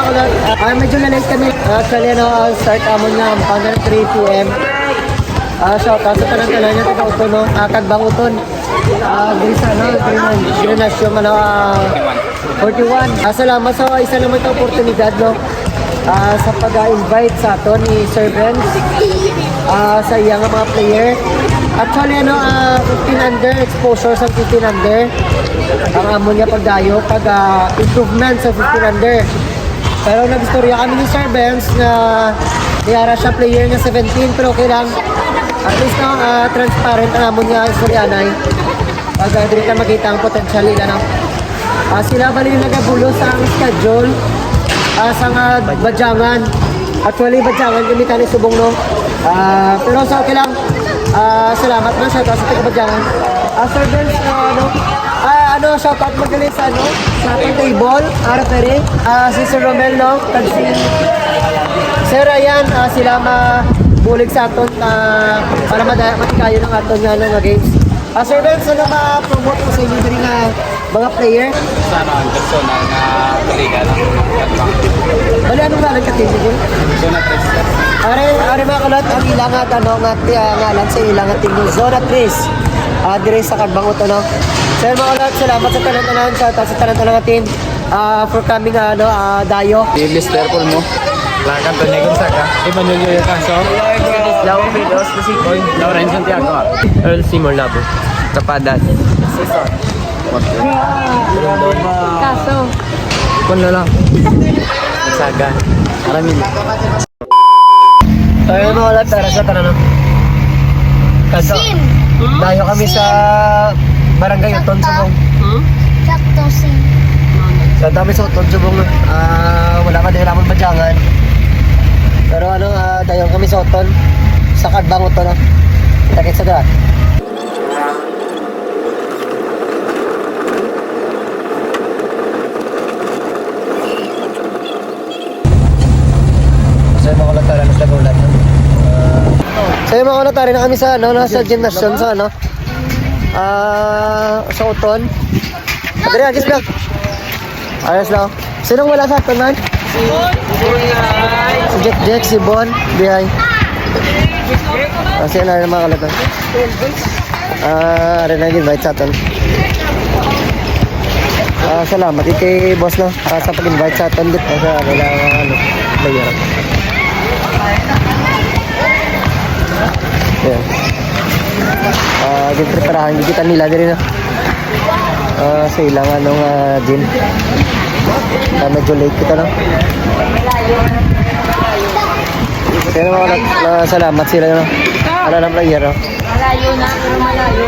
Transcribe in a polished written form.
ulit. Medyo na-late kami. Actually, start amon nga hanggang 3 p.m. Shout out sa tanan-tanan niya, taga-uton, no? Kagbang-uton. Dili sa, Grenasyon, 41. Salamat sa isa naman ito oportunidad, no? Sa pag-invite sa aton ni Sir Benz sa iyang mga player. Actually, 15 under, exposure sa 15 under. Ang amon niya pagdayo, improvement sa 15 under. Pero nag-istorya kami ni Sir Benz na niyara siya player na 17, pero okay lang. At least transparent ang amon niya istoryanay. Dili ka makita ang potential nila. Sila bali nagabulo sa ang schedule sa Badyangan. Actually, Badyangan gamitan ni Subong, no? Pero sa okay lang. Salamat na sa taga-Badyangan. Sir Benz, shout out magaling sa sa ating table, referee, si Sir Romel, no? Si Sir Ryan, sila mabulig sa aton para matikayo ng aton nga games. Sir Benz, ano ma-promote mo sa inyo din nga mga player? Sana ang personal na liga lang. Bali, anong ngalan ka team nyo? Zona 3. Are mga kalot, ang ilang ngalan sa ilang team nyo. Zona 3. Dire sa Kagbang no? Sir mga kalot, salamat sa tanan-tanan, sa tanan-tanan team for coming dayo. Si Mr. Paul mo. Lakan Tony Gonzaga. Emmanuel Yoyo Caso. Lawang Medos, Masikoy. Lauren Santiago. Earl Seymour Labo. Tapadas. Kaso. Kung na lang. Saga. Maraming. Ayun mga kalot, tara sa tanan. Kaso, dayo kami sa Barangay Uton, Subong. Sakto, sim. Sa dami sa Uton, Subong. Wala ka din naman Badyangan. Pero dayo kami sa Uton. Sa Kagbang Uton, no? Takit sa daan. So yung mga kulataran mas nagulat. So yung mga kulataran na kami sa nasa gymnasium sa sa Uton. Padre, agis lang. Ayos lang. Sinong wala sa Uton, man? Si Jack, si Bon, Bihay. Kasi na mga kalatan. Rin nag-invite sa atin. Salamat iti boss, no? Sa pag-invite sa atin dito sa player. Ayan. Preparahan kita nila din, no? Sa ilang gym. Medyo late kita, no? Kaya naman salamat sila, no? Ano ng player, no? Malayo na, pero malayo.